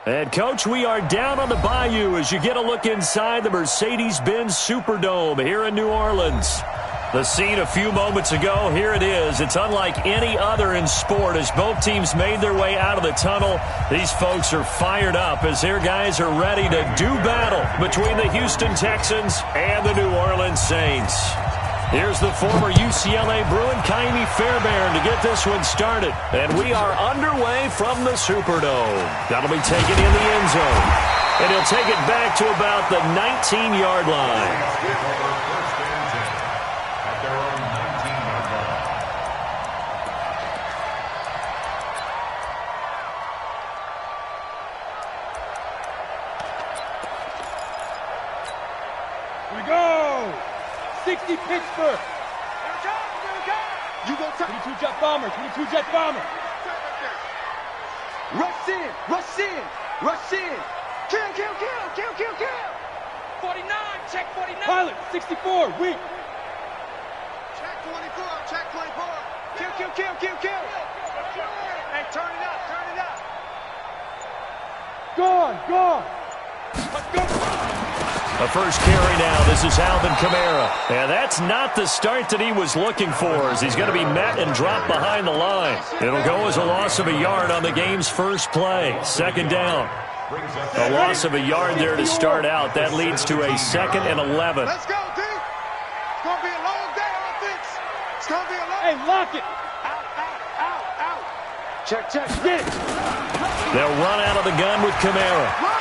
And, Coach, we are down on the Bayou as you get a look inside the Mercedes-Benz Superdome here in New Orleans. The scene a few moments ago, here it is. It's unlike any other in sport as both teams made their way out of the tunnel. These folks are fired up as their guys are ready to do battle between the Houston Texans and the New Orleans Saints. Here's the former UCLA Bruin, Kaimi Fairbairn, to get this one started. And we are underway from the Superdome. That'll be taken in the end zone. And he'll take it back to about the 19-yard line. Here we go! 60 Pittsburgh. You go top. 22 jet bomber. 22 jet bomber. Rush in. Rush in. Rush in. Kill, kill, kill, kill, kill, kill. 49. Check 49. Pilot 64. Weak. Check 24. Check 24. Kill, kill, kill, kill, kill. Hey, turn it up. Turn it up. Gone. Gone. Let's go. A first carry now. This is Alvin Kamara. And that's not the start that he was looking for as he's going to be met and dropped behind the line. It'll go as a loss of a yard on the game's first play. Second down. A loss of a yard there to start out. That leads to a 2nd and 11. Let's go, D. It's going to be a long day, offense. It's going to be a long day. Hey, lock it. Out, out, out, out. Check, check, get it. They'll run out of the gun with Kamara.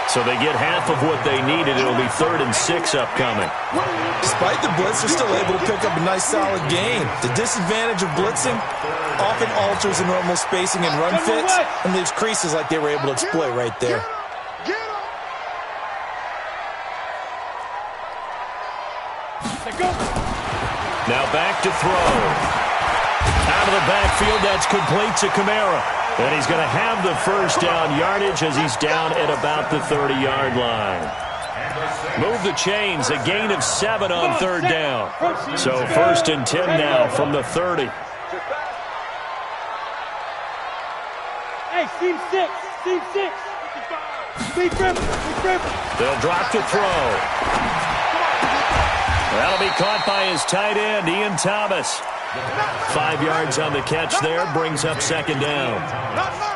So they get half of what they needed. It'll be 3rd and 6 upcoming. Despite the blitz, they're still able to pick up a nice, solid gain. The disadvantage of blitzing often alters the normal spacing and run fits and leaves creases like they were able to exploit right there. Now back to throw. Out of the backfield, that's complete to Kamara. And he's going to have the first down yardage as he's down at about the 30-yard line. Move the chains, a gain of 7 on 3rd down. So 1st and 10 now from the 30. Hey, team 6, team 6. Be careful, be careful. They'll drop to throw. That'll be caught by his tight end, Ian Thomas. 5 yards on the catch there, brings up 2nd down.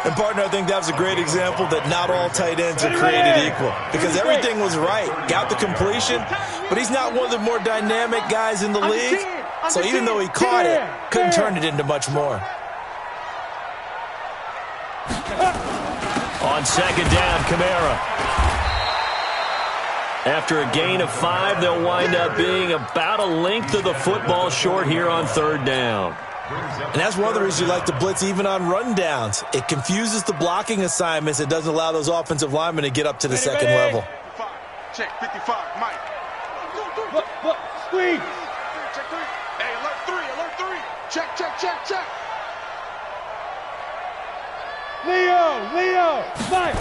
And, partner, I think that was a great example that not all tight ends are created equal. Because everything was right. Got the completion, but he's not one of the more dynamic guys in the league. So even though he caught it, couldn't turn it into much more. On 2nd down, Kamara. After a gain of 5, they'll wind up being about a length of the football short here on 3rd down. And that's one of the reasons you like to blitz even on rundowns. It confuses the blocking assignments. It doesn't allow those offensive linemen to get up to the second level. Check 55, Mike. Look, squeeze. Check 3. Hey, alert 3. Check, check, check, check. Leo, fire.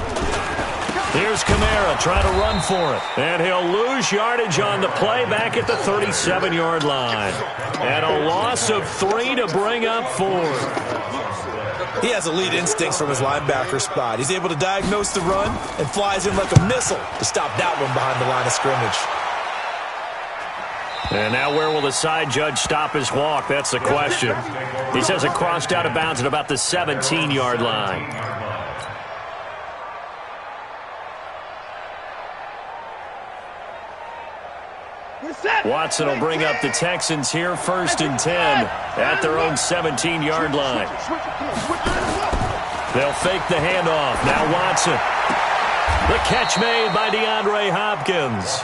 Here's Kamara trying to run for it. And he'll lose yardage on the play back at the 37-yard line. And a loss of 3 to bring up 4. He has elite instincts from his linebacker spot. He's able to diagnose the run and flies in like a missile to stop that one behind the line of scrimmage. And now where will the side judge stop his walk? That's the question. He says it crossed out of bounds at about the 17-yard line. Watson will bring up the Texans here 1st and 10 at their own 17-yard line. They'll fake the handoff. Now Watson. The catch made by DeAndre Hopkins.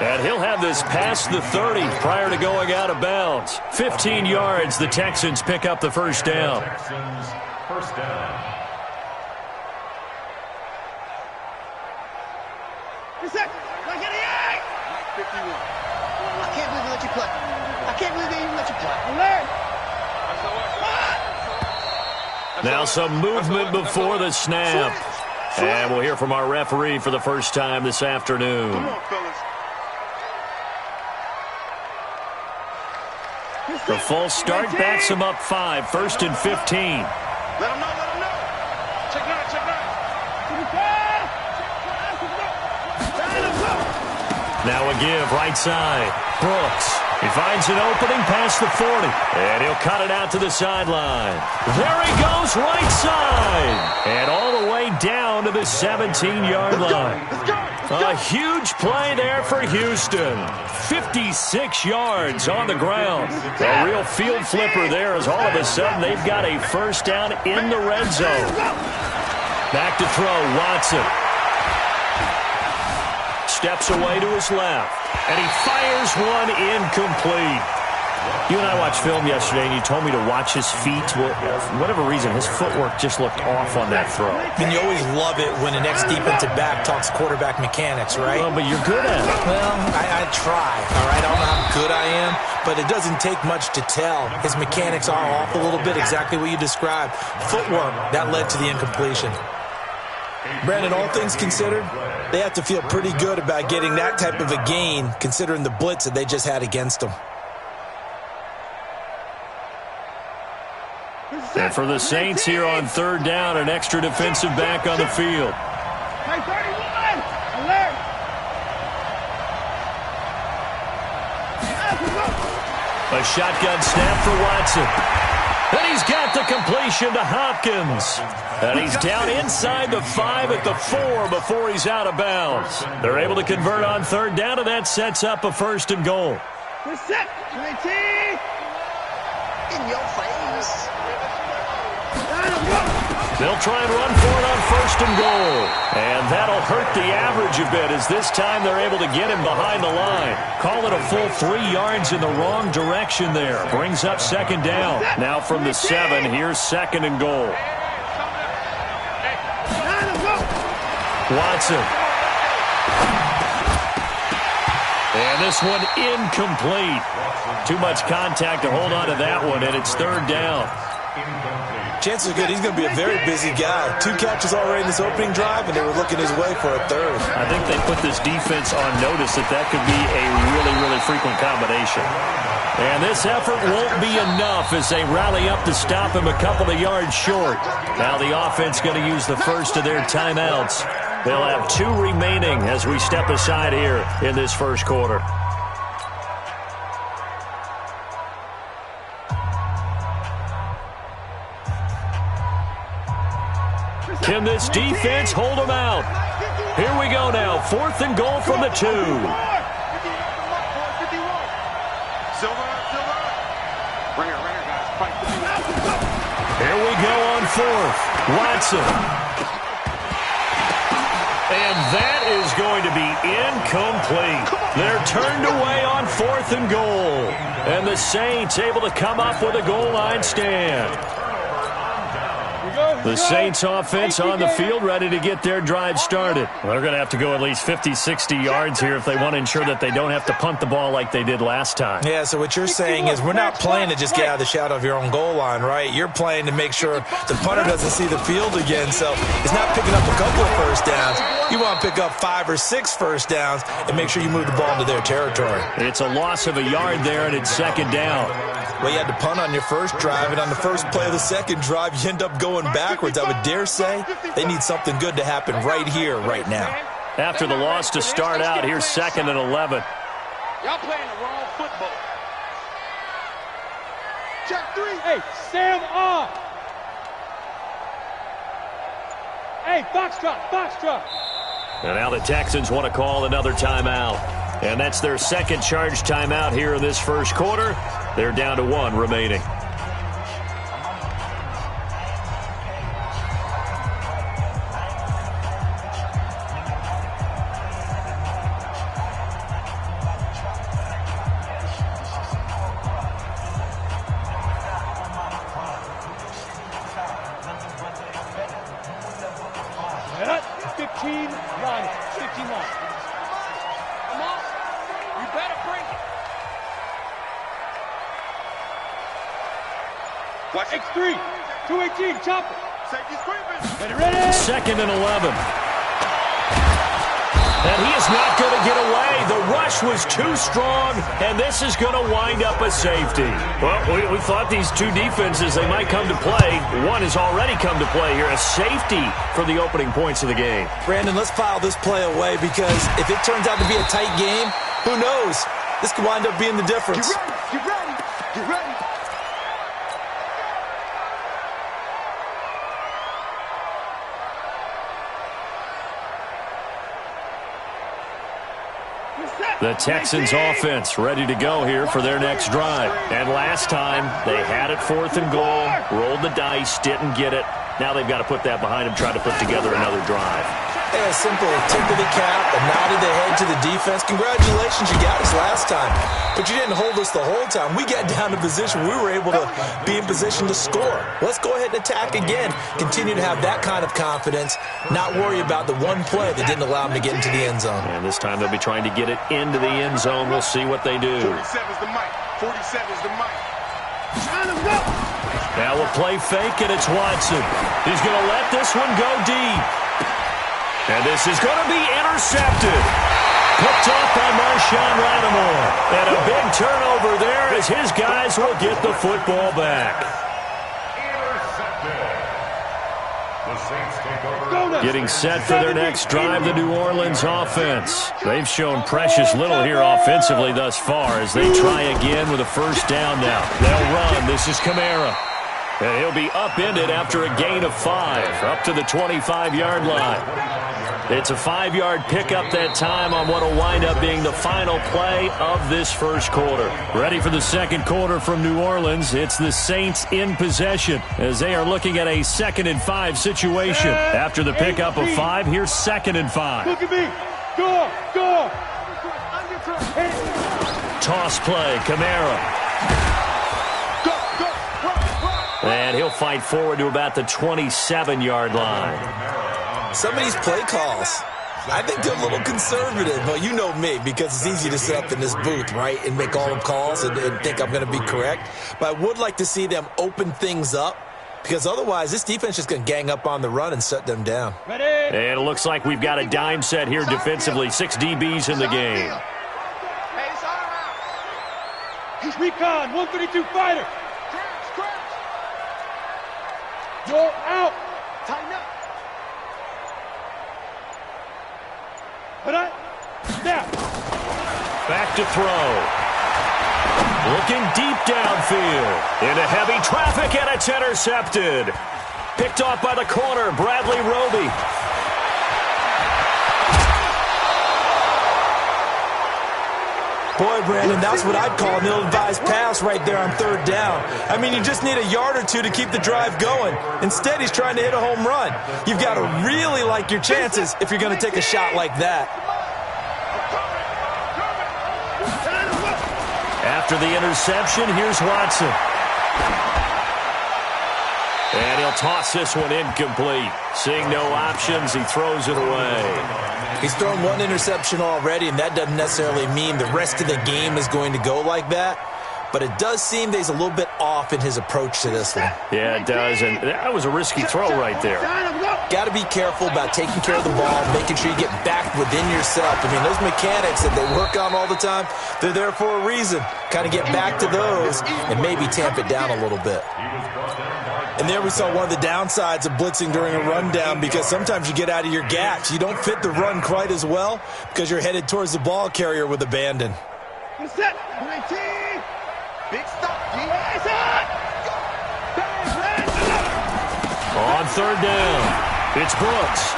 And he'll have this past the 30 prior to going out of bounds. 15 yards, the Texans pick up the first down. Now some movement before the snap. And we'll hear from our referee for the first time this afternoon. The false start backs him up 5, 1st and 15. Let him know. Now a give, right side. Brooks. He finds an opening past the 40. And he'll cut it out to the sideline. There he goes, right side. And all the way down to the 17-yard line. A huge play there for Houston. 56 yards on the ground. A real field flipper there as all of a sudden they've got a first down in the red zone. Back to throw, Watson. Steps away to his left. And he fires one incomplete. You and I watched film yesterday, and you told me to watch his feet. Well, for whatever reason, his footwork just looked off on that throw. And you always love it when an ex-defensive back talks quarterback mechanics, right? Well, but you're good at it. Well, I try, all right? I don't know how good I am, but it doesn't take much to tell. His mechanics are off a little bit, exactly what you described. Footwork, that led to the incompletion. Brandon, all things considered, they have to feel pretty good about getting that type of a gain, considering the blitz that they just had against them. And for the Saints here on third down, an extra defensive back on the field. A shotgun snap for Watson. And he's got the completion to Hopkins. And he's down inside the 5 at the 4 before he's out of bounds. They're able to convert on third down, and that sets up a first and goal. Set. In your face. They'll try and run for it on first and goal. And that'll hurt the average a bit as this time they're able to get him behind the line. Call it a full 3 yards in the wrong direction there. Brings up second down. Now from the 7, here's second and goal. Watson. And this one incomplete. Too much contact to hold on to that one, and it's third down. Chances are good he's going to be a very busy guy. 2 catches already in this opening drive, and they were looking his way for a third. I think they put this defense on notice that could be a really, really frequent combination. And this effort won't be enough as they rally up to stop him a couple of yards short. Now the offense going to use the first of their timeouts. They'll have 2 remaining as we step aside here in this first quarter. Can this defense hold them out? Here we go now. 4th and goal from the 2. Here we go on 4th. Watson. And that is going to be incomplete. They're turned away on 4th and goal. And the Saints able to come up with a goal line stand. The Saints offense on the field ready to get their drive started. Well, they're going to have to go at least 50, 60 yards here if they want to ensure that they don't have to punt the ball like they did last time. Yeah, so what you're saying is we're not playing to just get out of the shadow of your own goal line, right? You're playing to make sure the punter doesn't see the field again. So it's not picking up a couple of first downs. You want to pick up 5 or 6 first downs and make sure you move the ball into their territory. It's a loss of a yard there, and it's second down. Well, you had to punt on your first drive, and on the first play of the second drive, you end up going backwards. I would dare say they need something good to happen right here, right now. After the loss to start out, here's 2nd and 11. Y'all playing the wrong football. Check 3. Hey, Sam on. Hey, Foxtrot. And now the Texans want to call another timeout. And that's their second charge timeout here in this first quarter. They're down to 1 remaining. X3, 218, chopper. Safety's creeping. Ready. 2nd and 11. And he is not going to get away. The rush was too strong, and this is going to wind up a safety. Well, we thought these two defenses, they might come to play. One has already come to play here, a safety for the opening points of the game. Brandon, let's file this play away because if it turns out to be a tight game, who knows? This could wind up being the difference. Get ready, get ready, get ready. The Texans offense ready to go here for their next drive. And last time, they had it 4th and goal, rolled the dice, didn't get it. Now they've got to put that behind them, try to put together another drive. Yeah, simple tip of the cap, a nod of the head to the defense. Congratulations, you got us last time. But you didn't hold us the whole time. We got down to position. We were able to be in position to score. Let's go ahead and attack again. Continue to have that kind of confidence, not worry about the one play that didn't allow them to get into the end zone. And this time they'll be trying to get it into the end zone. We'll see what they do. 47's the mic. 47's the mic. Now we'll play fake, and it's Watson. He's going to let this one go deep. And this is going to be intercepted. Picked off by Marshawn Lattimore. And a big turnover there as his guys will get the football back. Getting set for their next drive, the New Orleans offense. They've shown precious little here offensively thus far as they try again with a first down now. They'll run. This is Kamara. And he'll be upended after a gain of 5, up to the 25-yard line. It's a 5-yard pickup that time on what will wind up being the final play of this first quarter. Ready for the second quarter from New Orleans. It's the Saints in possession as they are looking at a 2nd and 5 situation. After the pickup of 5, here's 2nd and 5. Look at me. Go, go. Toss play, Kamara. And he'll fight forward to about the 27-yard line. Some of these play calls, I think they're a little conservative. But you know me, because it's easy to sit up in this booth, right, and make all the calls and think I'm going to be correct. But I would like to see them open things up, because otherwise this defense is going to gang up on the run and shut them down. And it looks like we've got a dime set here defensively. 6 DBs in the game. He's recon, 132 fighter. You're out. Tighten up. Put up. Snap. Back to throw. Looking deep downfield. Into heavy traffic, and it's intercepted. Picked off by the corner, Bradley Roby. Boy, Brandon, that's what I'd call an ill-advised pass right there on 3rd down. I mean, you just need a yard or two to keep the drive going. Instead, he's trying to hit a home run. You've got to really like your chances if you're going to take a shot like that. After the interception, here's Watson. And he'll toss this one incomplete. Seeing no options, he throws it away. He's thrown 1 interception already, and that doesn't necessarily mean the rest of the game is going to go like that. But it does seem that he's a little bit off in his approach to this one. Yeah, it does, and that was a risky throw right there. Got to be careful about taking care of the ball, making sure you get back within yourself. I mean, those mechanics that they work on all the time, they're there for a reason. Kind of get back to those and maybe tamp it down a little bit. And there we saw one of the downsides of blitzing during a rundown, because sometimes you get out of your gaps. You don't fit the run quite as well because you're headed towards the ball carrier with abandon. Set. 19. Big stop. On 3rd down, it's Brooks.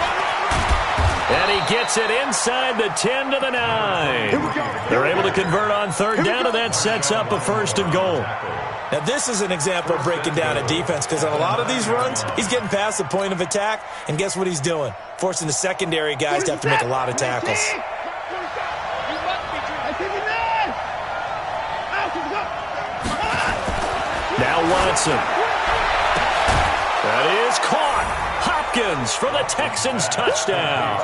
And he gets it inside the 10 to the 9. They're able to convert on 3rd down, and that sets up a 1st and goal. Now, this is an example of breaking down a defense, because on a lot of these runs, he's getting past the point of attack, and guess what he's doing? Forcing the secondary guys to have to make a lot of tackles. Now Watson. That is caught. Hopkins for the Texans touchdown.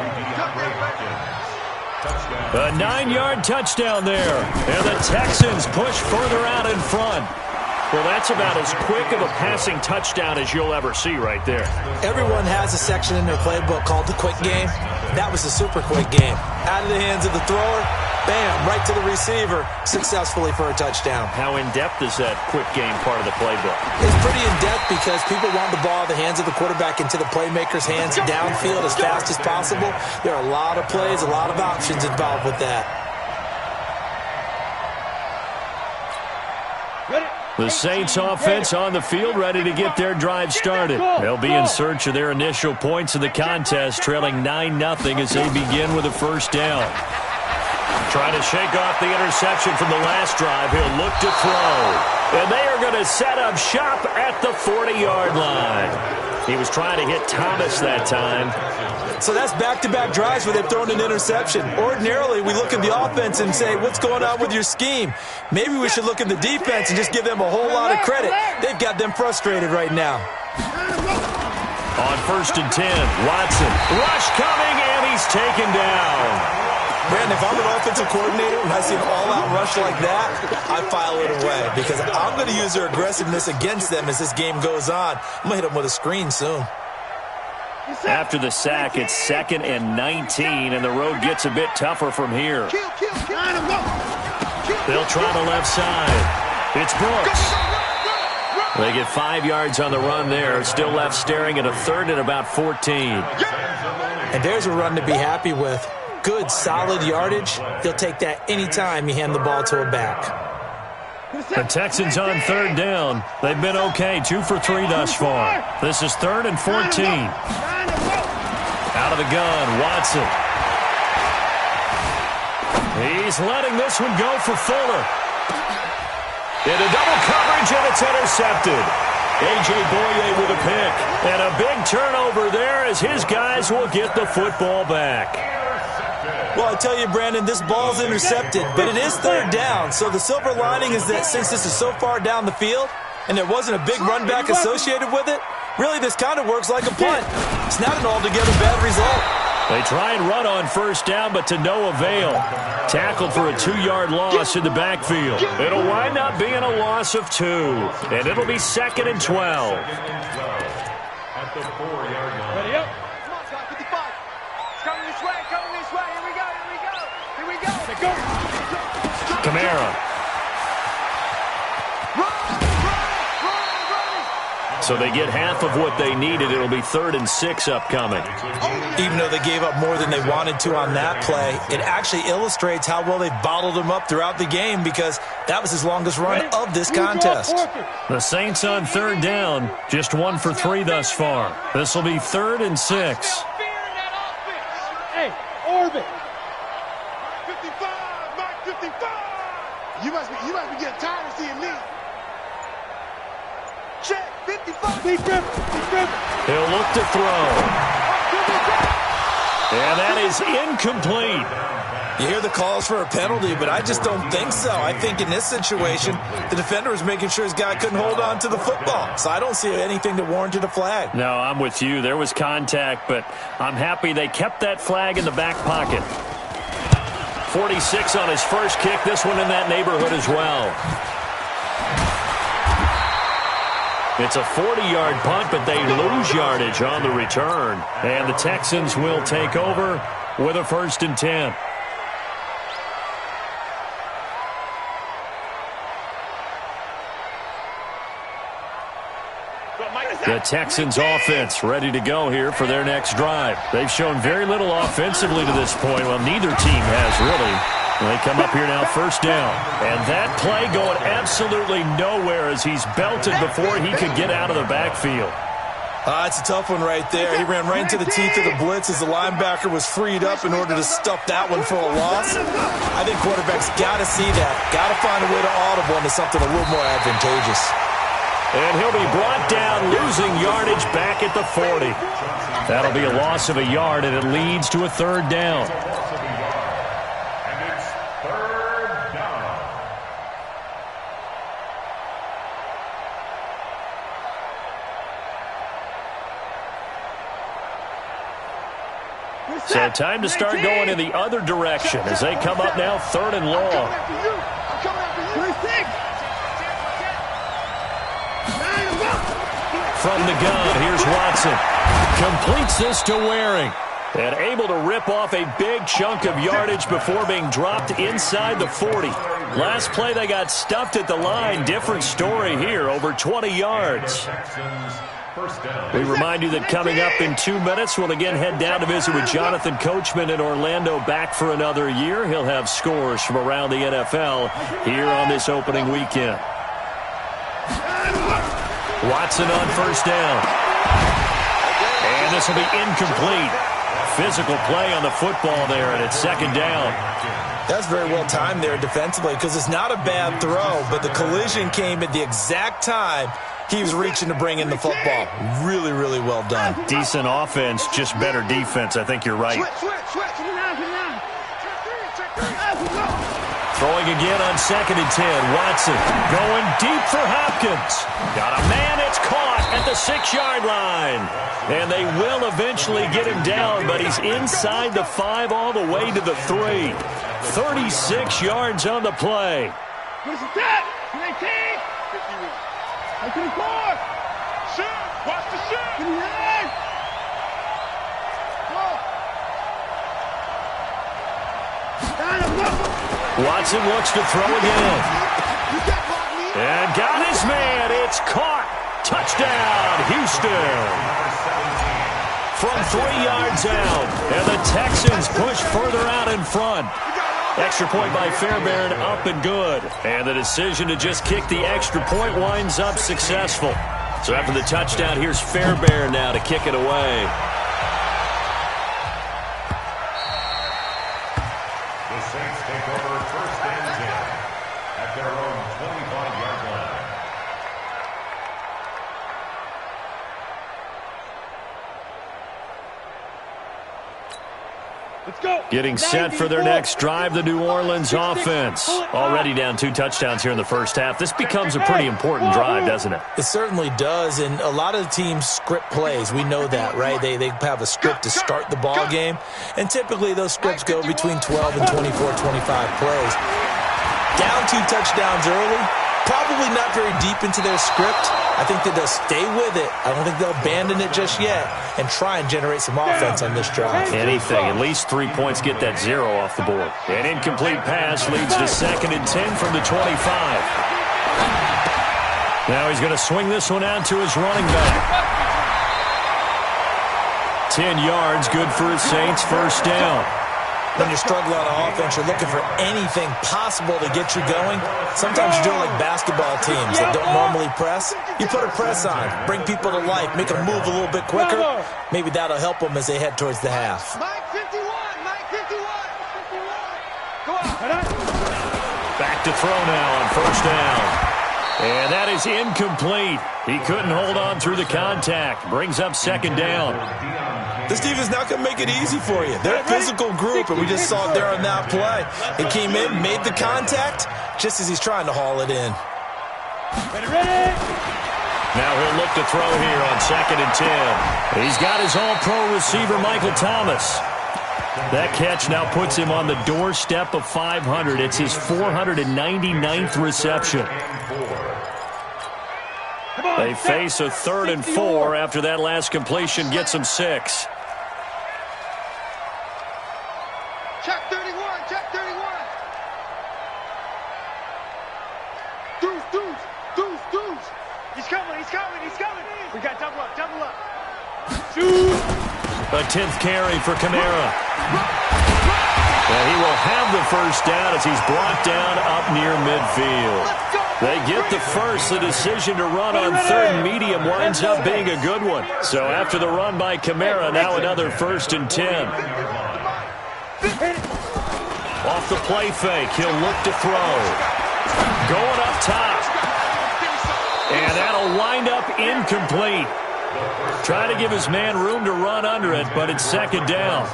A 9-yard touchdown there. And the Texans push further out in front. Well, that's about as quick of a passing touchdown as you'll ever see right there. Everyone has a section in their playbook called the quick game. That was a super quick game. Out of the hands of the thrower, bam, right to the receiver, successfully for a touchdown. How in-depth is that quick game part of the playbook? It's pretty in-depth because people want the ball out of the hands of the quarterback into the playmaker's hands downfield as fast as possible. There are a lot of plays, a lot of options involved with that. The Saints offense on the field, ready to get their drive started. They'll be in search of their initial points of the contest, trailing 9-0 as they begin with a first down. Trying to shake off the interception from the last drive. He'll look to throw. And they are going to set up shop at the 40-yard line. He was trying to hit Thomas that time. So that's back-to-back drives where they've thrown an interception. Ordinarily, we look at the offense and say, what's going on with your scheme? Maybe we should look at the defense and just give them a whole lot of credit. They've got them frustrated right now. On 1st and 10, Watson. Rush coming, and he's taken down. Brandon, if I'm an offensive coordinator and I see an all-out rush like that, I file it away because I'm going to use their aggressiveness against them as this game goes on. I'm going to hit them with a screen soon. After the sack, it's 2nd and 19, and the road gets a bit tougher from here. They'll try the left side. It's Brooks. They get 5 yards on the run there. Still left staring at a 3rd and about 14. And there's a run to be happy with. Good, solid yardage. He'll take that anytime you hand the ball to a back. The Texans on 3rd down. They've been okay, 2 for 3 thus far. This is 3rd and 14. Out of the gun, Watson. He's letting this one go for Fuller. Into double coverage, and it's intercepted. A.J. Boye with a pick. And a big turnover there as his guys will get the football back. Well, I tell you, Brandon, this ball's intercepted, but it is 3rd down. So the silver lining is that since this is so far down the field and there wasn't a big run back associated with it, really this kind of works like a punt. It's not an altogether bad result. They try and run on 1st down, but to no avail. Tackled for a 2-yard loss in the backfield. It'll wind up being a loss of 2, and it'll be 2nd and 12. At the 4-yard line. Ready up. Come on, guys, 55. It's coming this way, coming this way. Here we go, here we go. Here we go. Let's go. Kamara. So they get half of what they needed. It'll be 3rd and 6 upcoming. Even though they gave up more than they wanted to on that play, it actually illustrates how well they've bottled them up throughout the game because that was his longest run of this contest. The Saints on 3rd down, just 1 for 3 thus far. This will be 3rd and 6. Hey, Orbit. 55, Mike 55. You must be getting tired of seeing me. Check, 55. Big grip. He'll look to throw. And that is incomplete. You hear the calls for a penalty, but I just don't think so. I think in this situation, the defender was making sure his guy couldn't hold on to the football. So I don't see anything that warranted a flag. No, I'm with you. There was contact, but I'm happy they kept that flag in the back pocket. 46 on his first kick. This one in that neighborhood as well. It's a 40-yard punt, but they lose yardage on the return. And the Texans will take over with a 1st and 10. The Texans offense ready to go here for their next drive. They've shown very little offensively to this point. Well, neither team has really. They come up here now 1st down. And that play going absolutely nowhere as he's belted before he could get out of the backfield. It's a tough one right there. He ran right into the teeth of the blitz as the linebacker was freed up in order to stuff that one for a loss. I think quarterbacks got to see that. Got to find a way to audible into something a little more advantageous. And he'll be brought down, losing yardage back at the 40. That'll be a loss of a yard, and it leads to a 3rd down. And it's 3rd down. So time to start going in the other direction as they come up now 3rd and long. From the gun, here's Watson. Completes this to Waring. And able to rip off a big chunk of yardage before being dropped inside the 40. Last play, they got stuffed at the line. Different story here, over 20 yards. We remind you that coming up in 2 minutes, we'll again head down to visit with Jonathan Coachman in Orlando, back for another year. He'll have scores from around the NFL here on this opening weekend. Watson on first down. And this will be incomplete. Physical play on the football there, and it's second down. That's very well timed there defensively, because it's not a bad throw, but the collision came at the exact time he was reaching to bring in the football. Really, really well done. Decent offense, just better defense. I think you're right. Throwing again on 2nd and 10. Watson going deep for Hopkins. Got a man, it's caught at the 6-yard line. And they will eventually get him down, but he's inside the 5 all the way to the 3. 36 yards on the play. What is that? 19. 54. Shoot. Watch the shoot. 59. Watson looks to throw again. And got his man. It's caught. Touchdown, Houston. From 3 yards out. And the Texans push further out in front. Extra point by Fairbairn, up and good. And the decision to just kick the extra point winds up successful. So after the touchdown, here's Fairbairn now to kick it away. Getting set for their next drive, the New Orleans offense. Already down 2 touchdowns here in the first half. This becomes a pretty important drive, doesn't it? It certainly does, and a lot of the teams script plays. We know that, right? They have a script to start the ball game, and typically those scripts go between 12 and 24, 25 plays. Down 2 touchdowns early, probably not very deep into their script. I think that they'll stay with it. I don't think they'll abandon it just yet and try and generate some offense on this drive. Anything. At least 3 points get that 0 off the board. An incomplete pass leads to 2nd and 10 from the 25. Now he's going to swing this one out to his running back. 10 yards, good for his Saints, first down. When you're struggling on offense, you're looking for anything possible to get you going. Sometimes you're doing like basketball teams that don't normally press. You put a press on, bring people to life, make them move a little bit quicker. Maybe that'll help them as they head towards the half. Mike 51, Mike 51. Go on. Back to throw now on first down. And that is incomplete. He couldn't hold on through the contact. Brings up 2nd down. This defense is not going to make it easy for you. They're a physical group, and we just saw it there on that play. He came in, made the contact, just as he's trying to haul it in. Ready. Now he'll look to throw here on 2nd and 10. He's got his all-pro receiver, Michael Thomas. That catch now puts him on the doorstep of 500. It's his 499th reception. They face a 3rd and 4 after that last completion gets them 6. Check 31, check 31. Deuce. He's coming. We got double up. Shoot. A 10th carry for Kamara. And he will have the first down as he's brought down up near midfield. They get the first. The decision to run on 3rd and medium winds up being a good one. So after the run by Kamara, now another 1st and 10. Off the play fake, he'll look to throw. Going up top. And that'll wind up incomplete. Trying to give his man room to run under it, but it's 2nd down.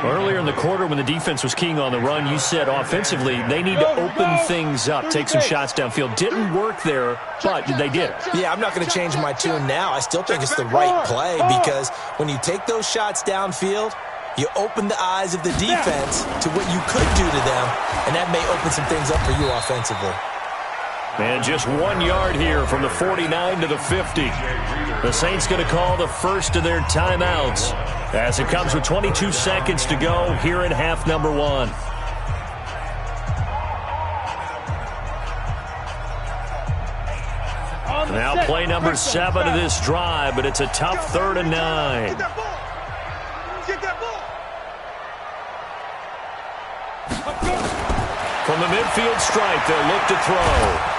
Earlier in the quarter when the defense was keying on the run, you said offensively they need to open things up, take some shots downfield. Didn't work there, but they did. Yeah, I'm not going to change my tune now. I still think it's the right play because when you take those shots downfield, you open the eyes of the defense to what you could do to them, and that may open some things up for you offensively. And just 1 yard here from the 49 to the 50. The Saints going to call the first of their timeouts as it comes with 22 seconds to go here in half number 1. Now play number 7 of this drive, but it's a tough 3rd and 9. From the midfield stripe, they'll look to throw.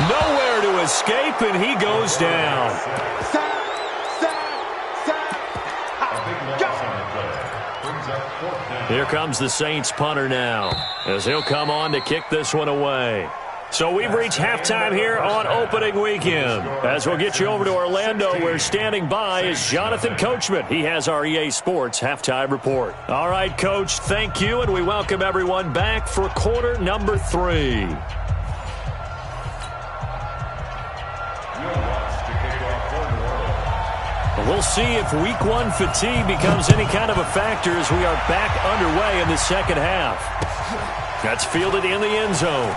Nowhere to escape, and he goes down. Here comes the Saints punter now, as he'll come on to kick this one away. So we've reached halftime here on opening weekend. As we'll get you over to Orlando, where standing by is Jonathan Coachman. He has our EA Sports halftime report. All right, Coach, thank you, and we welcome everyone back for quarter number 3. We'll see if week 1 fatigue becomes any kind of a factor as we are back underway in the second half. That's fielded in the end zone.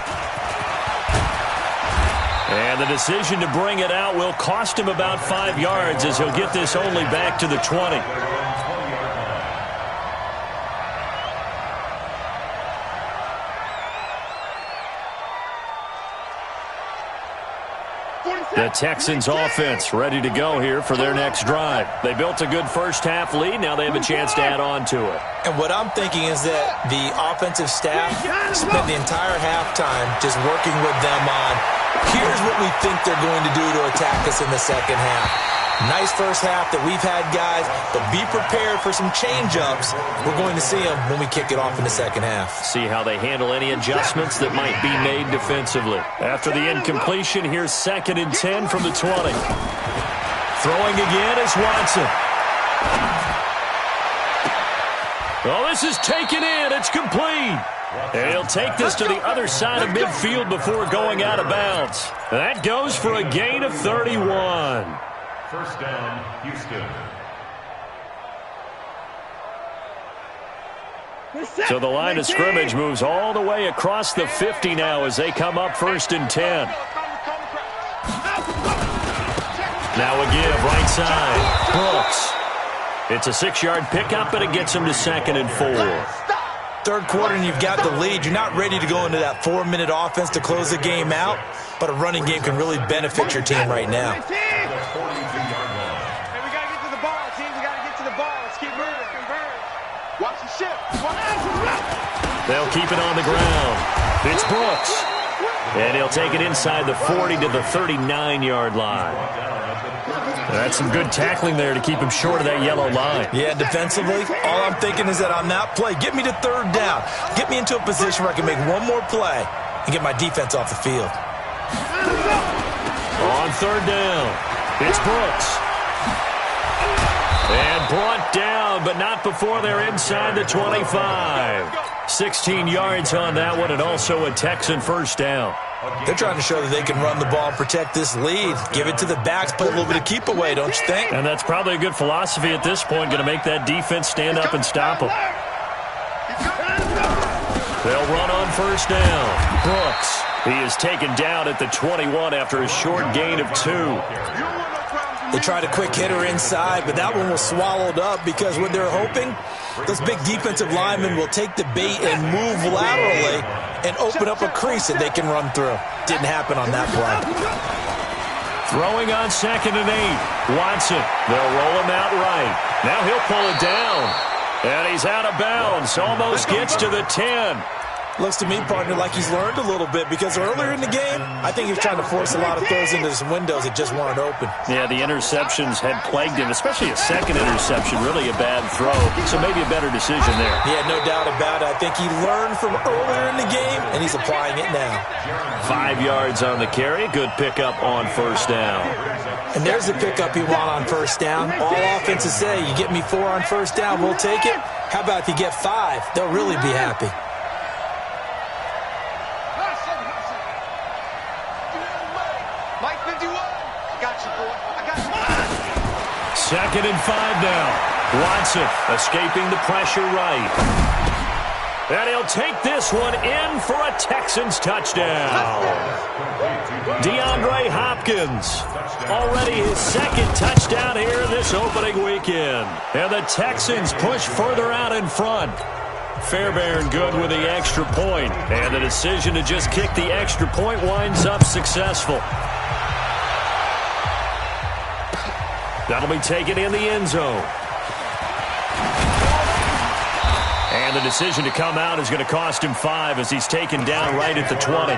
And the decision to bring it out will cost him about 5 yards as he'll get this only back to the 20. The Texans offense ready to go here for their next drive. They built a good first half lead. Now they have a chance to add on to it. And what I'm thinking is that the offensive staff spent the entire halftime just working with them on, here's what we think they're going to do to attack us in the second half. Nice first half that we've had, guys, but be prepared for some change-ups. We're going to see them when we kick it off in the second half. See how they handle any adjustments that might be made defensively. After the incompletion, here's 2nd and 10 from the 20. Throwing again is Watson. Oh, this is taken in. It's complete. And he'll take this to the other side of midfield before going out of bounds. That goes for a gain of 31. First down, Houston. So the line of scrimmage moves all the way across the 50 now as they come up 1st and 10. Now a give, right side. Brooks. It's a 6-yard pickup, but it gets him to 2nd and 4. Third quarter and you've got the lead. You're not ready to go into that 4-minute offense to close the game out, but a running game can really benefit your team right now. They'll keep it on the ground. It's Brooks. And he'll take it inside the 40 to the 39-yard line. That's some good tackling there to keep him short of that yellow line. Yeah, defensively, all I'm thinking is that on that play, get me to 3rd down. Get me into a position where I can make one more play and get my defense off the field. On 3rd down, it's Brooks. And brought down, but not before they're inside the 25. 16 yards on that one, and also a Texan first down. They're trying to show that they can run the ball and protect this lead. Give it to the backs, play a little bit of keep away, don't you think? And that's probably a good philosophy at this point, going to make that defense stand up and stop them. They'll run on 1st down. Brooks, he is taken down at the 21 after a short gain of 2. They tried a quick hitter inside, but that one was swallowed up because what they're hoping, those big defensive linemen will take the bait and move laterally and open up a crease that they can run through. Didn't happen on that play. Throwing on 2nd and 8. Watson, they'll roll him out right. Now he'll pull it down. And he's out of bounds. Almost gets to the 10. Looks to me, partner, like he's learned a little bit because earlier in the game, I think he was trying to force a lot of throws into some windows that just weren't open. Yeah, the interceptions had plagued him, especially a second interception, really a bad throw. So maybe a better decision there. Yeah, no doubt about it. I think he learned from earlier in the game, and he's applying it now. 5 yards on the carry. Good pickup on 1st down. And there's the pickup you want on 1st down. All offenses say, you get me 4 on 1st down, we'll take it. How about if you get 5? They'll really be happy. Second and 5 now. Watson escaping the pressure right. And he'll take this one in for a Texans touchdown. DeAndre Hopkins, already his second touchdown here this opening weekend. And the Texans push further out in front. Fairbairn good with the extra point. And the decision to just kick the extra point winds up successful. That'll be taken in the end zone. And the decision to come out is going to cost him 5 as he's taken down right at the 20.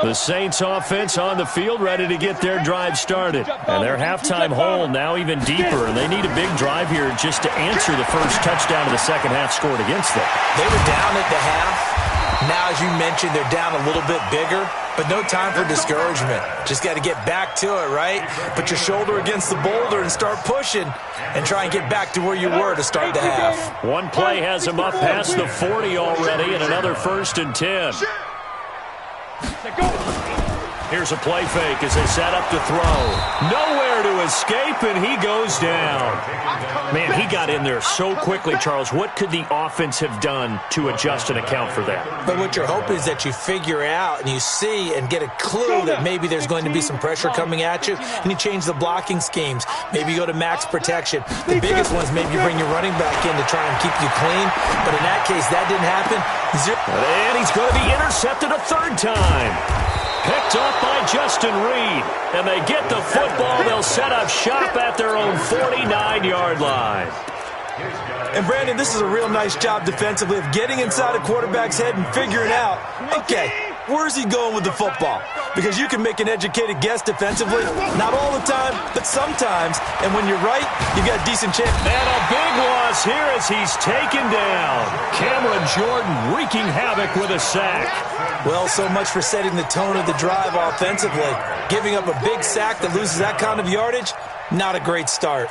The Saints offense on the field, ready to get their drive started. And their halftime hole now even deeper, and they need a big drive here just to answer the first touchdown of the second half scored against them. They were down at the half. Now, as you mentioned, they're down a little bit bigger, but no time for discouragement. Just got to get back to it, right? Put your shoulder against the boulder and start pushing and try and get back to where you were to start the half. One play has them up past the 40 already, and another 1st and 10. Here's a play fake as they set up to throw. Nowhere to escape, and he goes down. Man, he got in there so quickly, Charles. What could the offense have done to adjust and account for that? But what you're hoping is that you figure out and you see and get a clue that maybe there's going to be some pressure coming at you, and you change the blocking schemes. Maybe you go to max protection. The biggest one is maybe you bring your running back in to try and keep you clean. But in that case, that didn't happen. And he's going to be intercepted a 3rd time. Picked up by Justin Reed. And they get the football. They'll set up shop at their own 49-yard line. And, Brandon, this is a real nice job defensively of getting inside a quarterback's head and figuring out, okay, where's he going with the football? Because you can make an educated guess defensively. Not all the time, but sometimes. And when you're right, you got a decent chance. And a big loss here as he's taken down. Cameron Jordan wreaking havoc with a sack. Well, so much for setting the tone of the drive offensively. Giving up a big sack that loses that kind of yardage, not a great start.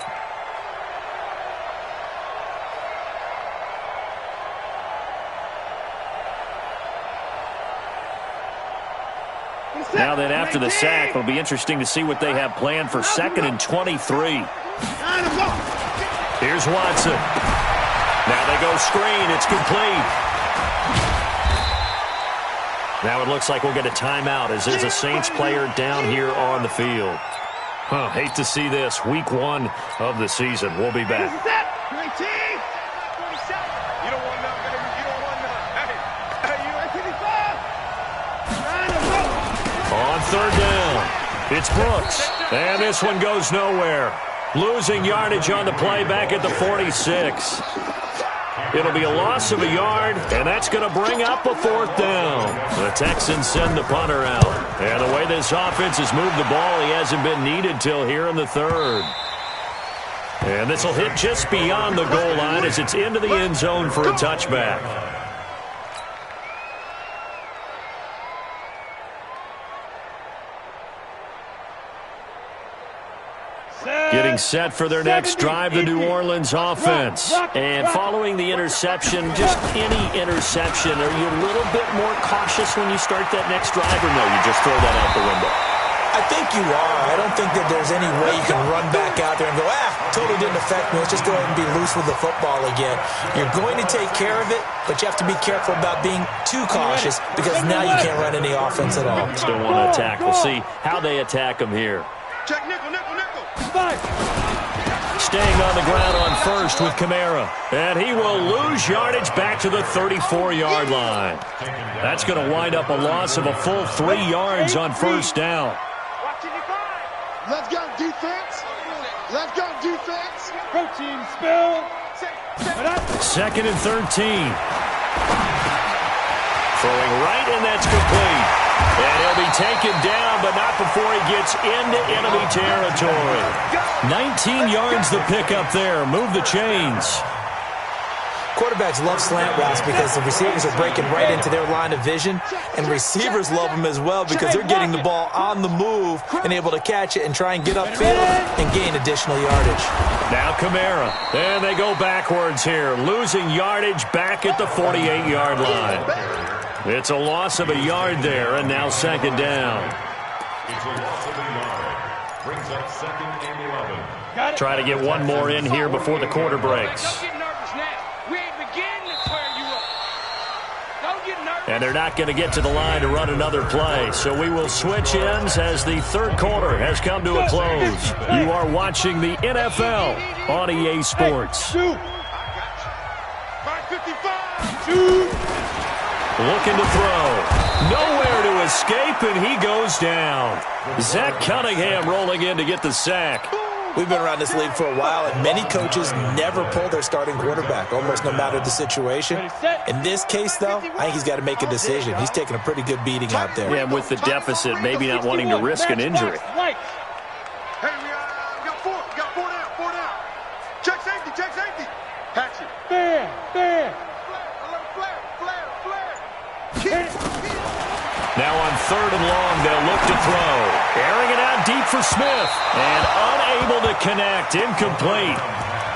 Now then, after the sack, it'll be interesting to see what they have planned for 2nd and 23. Here's Watson. Now they go screen. It's complete. Now it looks like we'll get a timeout as there's a Saints player down here on the field. Hate to see this. Week 1 of the season. We'll be back. On 3rd down, it's Brooks. And this one goes nowhere. Losing yardage on the play back at the 46. It'll be a loss of a yard, and that's going to bring up a 4th down. The Texans send the punter out. And the way this offense has moved the ball, he hasn't been needed till here in the 3rd. And this will hit just beyond the goal line as it's into the end zone for a touchback. Getting set for their next drive, the New Orleans offense. And following the interception, just any interception, are you a little bit more cautious when you start that next drive, or no, you just throw that out the window? I think you are. I don't think that there's any way you can run back out there and go, totally didn't affect me. Let's just go ahead and be loose with the football again. You're going to take care of it, but you have to be careful about being too cautious because now you can't run any offense at all. Still want to attack. We'll see how they attack them here. Check nickel, nickel, nickel. Staying on the ground on 1st with Kamara. And he will lose yardage back to the 34-yard line. That's going to wind up a loss of a full 3 yards on 1st down. Let's go, defense. Let's go, defense. Protein spill. 2nd and 13. Throwing right, and that's complete. And he'll be taken down, but not before he gets into enemy territory. 19 yards the pickup there. Move the chains. Quarterbacks love slant routes because the receivers are breaking right into their line of vision, and receivers love them as well because they're getting the ball on the move and able to catch it and try and get upfield and gain additional yardage. Now Kamara. And they go backwards here, losing yardage back at the 48-yard line. It's a loss of a yard there, and now second down. It's a loss of a yard. Brings up second and 11. Try to get one more in here before the quarter breaks. Don't get nervous now. We ain't beginning to tear you up. Don't get nervous. And they're not going to get to the line to run another play. So we will switch ends as the third quarter has come to a close. You are watching the NFL on EA Sports. Shoot. 55. Shoot. Looking to throw. Nowhere to escape, and he goes down. Zach Cunningham rolling in to get the sack. We've been around this league for a while, and many coaches never pull their starting quarterback, almost no matter the situation. In this case, though, I think he's got to make a decision. He's taking a pretty good beating out there. Yeah, with the deficit, maybe not wanting to risk an injury. Hey, we got four. We got four down. Check safety. Hatchet. Fair. Now on third and long, they'll look to throw. Airing it out deep for Smith. And unable to connect. Incomplete.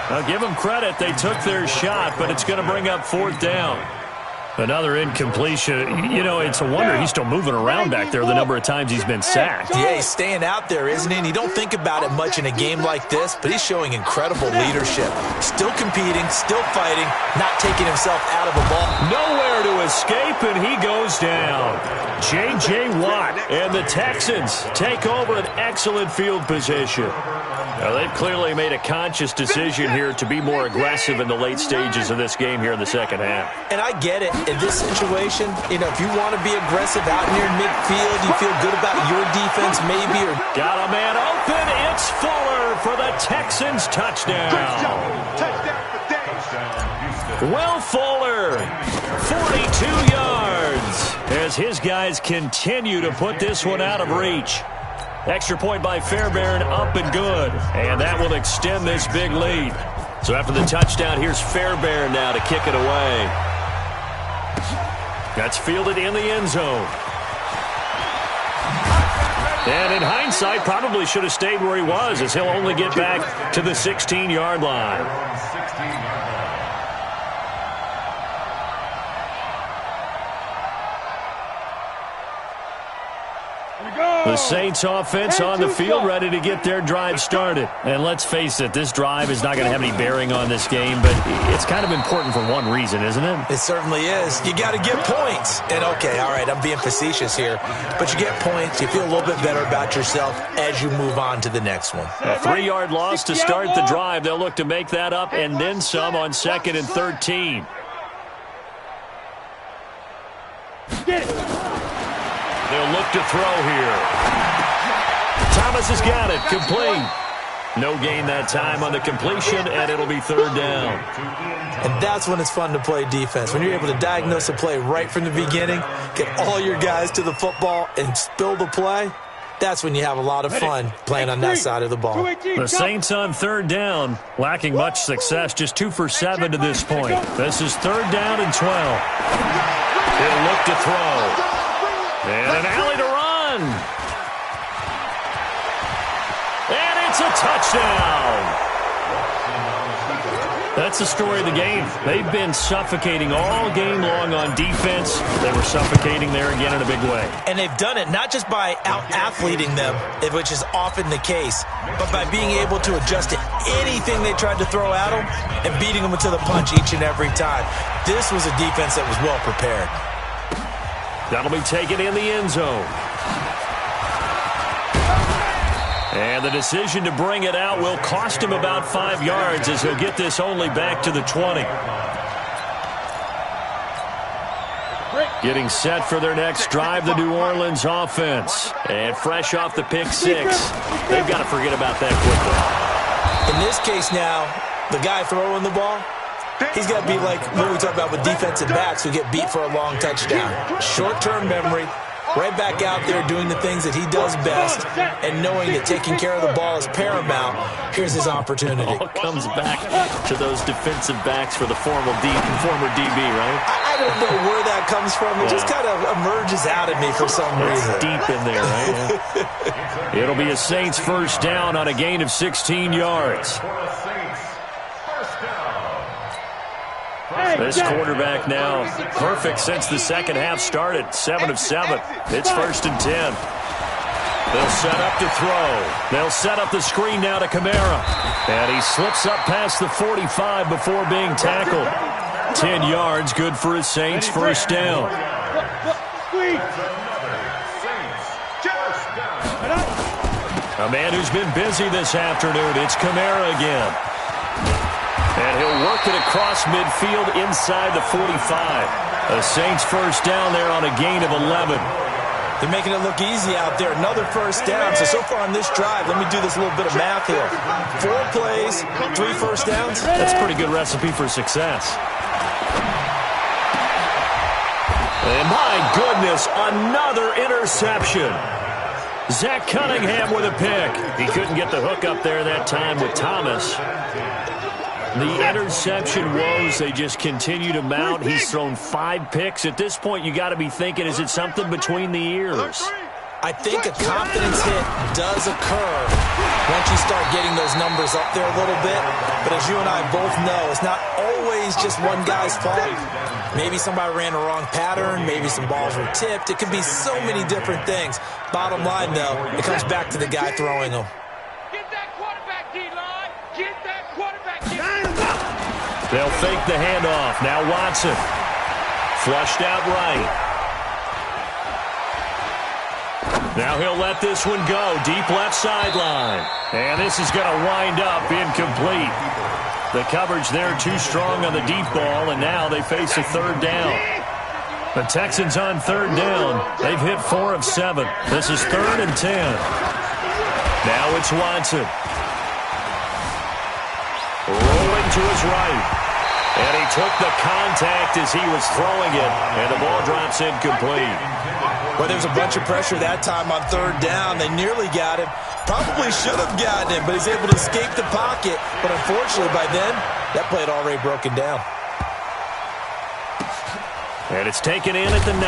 I'll give them credit. They took their shot, but it's going to bring up fourth down. Another incompletion. You know, it's a wonder he's still moving around back there the number of times he's been sacked. Yeah, he's staying out there, isn't he? And you don't think about it much in a game like this, but he's showing incredible leadership. Still competing, still fighting, not taking himself out of a ball. Nowhere to escape, and he goes down. J.J. Watt and the Texans take over an excellent field position. Now, they've clearly made a conscious decision here to be more aggressive in the late stages of this game here in the second half. And I get it. In this situation, you know, if you want to be aggressive out near midfield, you feel good about your defense maybe. Or got a man open. It's Fuller for the Texans touchdown. Will Fuller, 42 yards, as his guys continue to put this one out of reach. Extra point by Fairbairn, up and good. And that will extend this big lead. So after the touchdown, here's Fairbairn now to kick it away. That's fielded in the end zone. And in hindsight, probably should have stayed where he was, as he'll only get back to the 16-yard line. The Saints offense on the field, ready to get their drive started. And let's face it, this drive is not going to have any bearing on this game, but it's kind of important for one reason, isn't it? It certainly is. You got to get points. And okay, all right, I'm being facetious here, but you get points, you feel a little bit better about yourself as you move on to the next one. A 3-yard loss to start the drive. They'll look to make that up and then some on 2nd and 13. Get it. They'll look to throw here. Thomas has got it. Complete. No gain that time on the completion, and it'll be third down. And that's when it's fun to play defense. When you're able to diagnose a play right from the beginning, get all your guys to the football, and spill the play, that's when you have a lot of fun playing on that side of the ball. The Saints on third down, lacking much success, just 2 for 7 to this point. This is third down and 12. He'll look to throw. And an alley to run. And it's a touchdown. That's the story of the game. They've been suffocating all game long on defense. They were suffocating there again in a big way. And they've done it not just by out-athleting them, which is often the case, but by being able to adjust to anything they tried to throw at them and beating them to the punch each and every time. This was a defense that was well prepared. That'll be taken in the end zone. And the decision to bring it out will cost him about 5 yards as he'll get this only back to the 20. Getting set for their next drive, the New Orleans offense. And fresh off the pick 6, they've got to forget about that quickly. In this case now, the guy throwing the ball, he's got to be like what we talk about with defensive backs who get beat for a long touchdown. Short-term memory, right back out there doing the things that he does best, and knowing that taking care of the ball is paramount. Here's his opportunity. It all comes back to those defensive backs for the former DB, right? I don't know where that comes from. It just kind of emerges out of me for some reason. It's deep in there, right? It'll be a Saints first down on a gain of 16 yards. This quarterback now perfect since the second half started. 7 of 7. It's 1st and 10. They'll set up to throw. They'll set up the screen now to Kamara. And he slips up past the 45 before being tackled. 10 yards, good for his Saints. First down. A man who's been busy this afternoon. It's Kamara again. And he'll work it across midfield inside the 45. The Saints first down there on a gain of 11. They're making it look easy out there. Another first down. So far on this drive, let me do this little bit of math here. 4 plays, 3 first downs. That's a pretty good recipe for success. And my goodness, another interception. Zach Cunningham with a pick. He couldn't get the hook up there that time with Thomas. The interception woes, they just continue to mount. He's thrown 5 picks. At this point, you got to be thinking, is it something between the ears? I think a confidence hit does occur once you start getting those numbers up there a little bit. But as you and I both know, it's not always just one guy's fault. Maybe somebody ran a wrong pattern. Maybe some balls were tipped. It could be so many different things. Bottom line, though, it comes back to the guy throwing them. Get that quarterback, D-line. Get that quarterback, D-line. They'll fake the handoff. Now Watson. Flushed out right. Now he'll let this one go. Deep left sideline. And this is going to wind up incomplete. The coverage there too strong on the deep ball, and now they face a 3rd down. The Texans on 3rd down. They've hit 4 of 7. This is 3rd and 10. Now it's Watson. Rolling to his right. And he took the contact as he was throwing it, and the ball drops incomplete. Well, there was a bunch of pressure that time on 3rd down. They nearly got him. Probably should have gotten him, but he's able to escape the pocket. But unfortunately, by then, that play had already broken down. And it's taken in at the 9.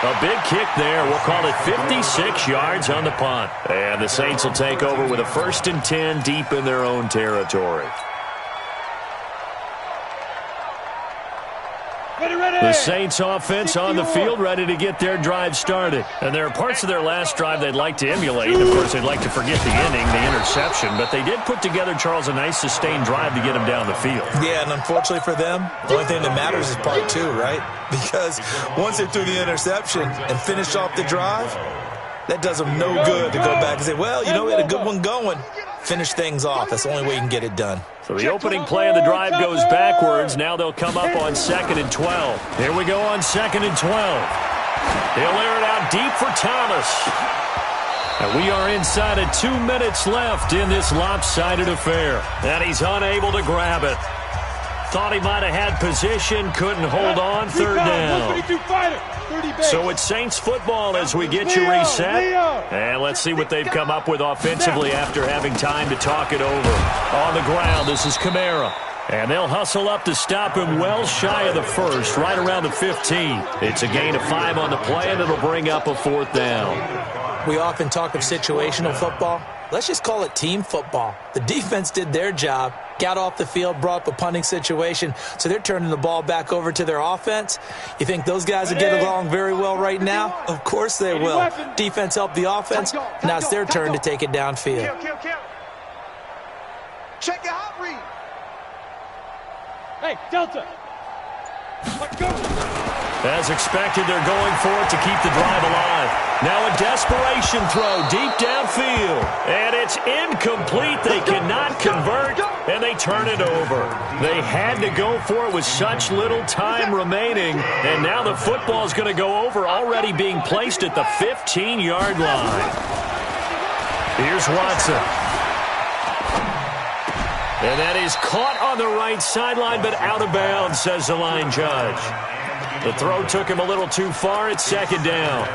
A big kick there. We'll call it 56 yards on the punt. And the Saints will take over with a 1st and 10 deep in their own territory. The Saints offense on the field, ready to get their drive started. And there are parts of their last drive they'd like to emulate. Of course, they'd like to forget the ending, the interception. But they did put together, Charles, a nice sustained drive to get them down the field. Yeah, and unfortunately for them, the only thing that matters is part 2, right? Because once they threw the interception and finished off the drive, that does them no good to go back and say, well, you know, we had a good one going. Finish things off. That's the only way you can get it done. So the opening play of the drive goes backwards. Now they'll come up on 2nd and 12. Here we go on 2nd and 12. He'll air it out deep for Thomas. And we are inside of 2 minutes left in this lopsided affair. And he's unable to grab it. Thought he might have had position, couldn't hold on. 3rd down. So it's Saints football as we get you reset. And let's see what they've come up with offensively after having time to talk it over. On the ground, this is Kamara. And they'll hustle up to stop him well shy of the 1st, right around the 15. It's a gain of 5 on the play, and it'll bring up a 4th down. We often talk of situational football. Let's just call it team football. The defense did their job, got off the field, brought up a punting situation, so they're turning the ball back over to their offense. You think those guys will get along very well right now? Of course they will. Defense helped the offense. Now it's their turn to take it downfield. Check your hot read. Hey, Delta. Let's go. As expected, they're going for it to keep the drive alive. Now a desperation throw deep downfield. And it's incomplete. They cannot convert, and they turn it over. They had to go for it with such little time remaining. And now the football is going to go over, already being placed at the 15-yard line. Here's Watson. And that is caught on the right sideline, but out of bounds, says the line judge. The throw took him a little too far. It's 2nd down.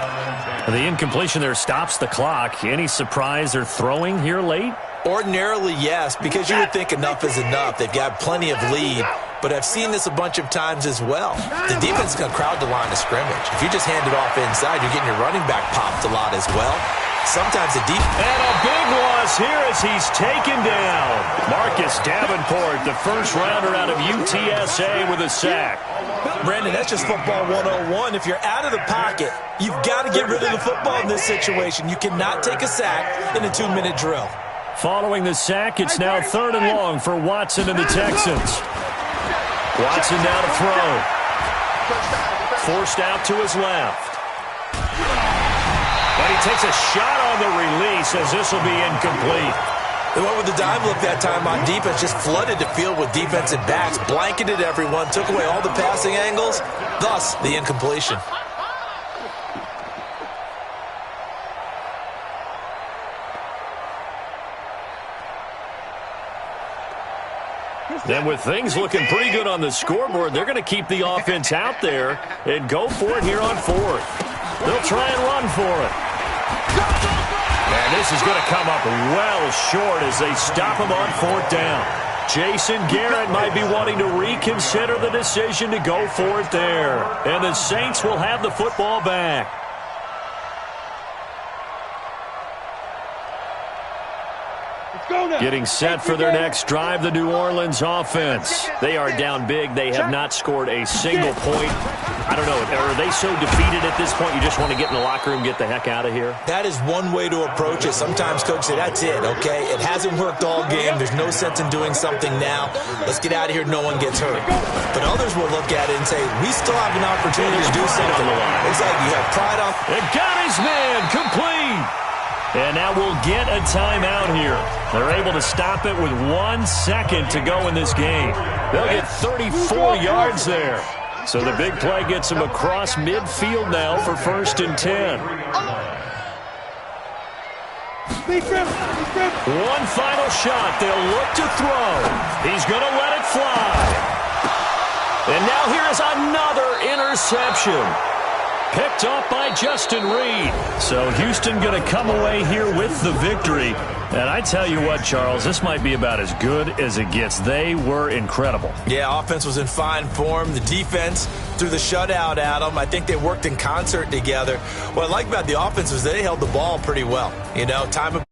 And the incompletion there stops the clock. Any surprise they're throwing here late? Ordinarily, yes, because you would think enough is enough. They've got plenty of lead, but I've seen this a bunch of times as well. The defense is going to crowd the line of scrimmage. If you just hand it off inside, you're getting your running back popped a lot as well. Sometimes the deep. And a big loss here as he's taken down. Marcus Davenport, the first rounder out of UTSA with a sack. Brandon, that's just football 101. If you're out of the pocket, you've got to get rid of the football in this situation. You cannot take a sack in a 2-minute drill. Following the sack, it's now 3rd and long for Watson and the Texans. Watson now to throw. Forced out to his left. And he takes a shot on the release as this will be incomplete. They went with the dive look that time on defense, just flooded the field with defensive backs, blanketed everyone, took away all the passing angles, thus the incompletion. Then with things looking pretty good on the scoreboard, they're going to keep the offense out there and go for it here on 4th. They'll try and run for it. And this is going to come up well short as they stop him on 4th down. Jason Garrett might be wanting to reconsider the decision to go for it there. And the Saints will have the football back. Getting set for their next drive, the New Orleans offense. They are down big. They have not scored a single point. I don't know. Are they so defeated at this point you just want to get in the locker room, get the heck out of here? That is one way to approach it. Sometimes coaches say, that's it, okay? It hasn't worked all game. There's no sense in doing something now. Let's get out of here. No one gets hurt. But others will look at it and say, we still have an opportunity to do something. Exactly. You have pride on. And got his man complete. And now we'll get a timeout here. They're able to stop it with 1 second to go in this game. They'll get 34 yards there. So the big play gets them across midfield now for 1st and 10. One final shot. They'll look to throw. He's going to let it fly. And now here is another interception. Picked off by Justin Reed. So Houston going to come away here with the victory. And I tell you what, Charles, this might be about as good as it gets. They were incredible. Yeah, offense was in fine form. The defense threw the shutout at them. I think they worked in concert together. What I like about the offense was they held the ball pretty well. You know, time of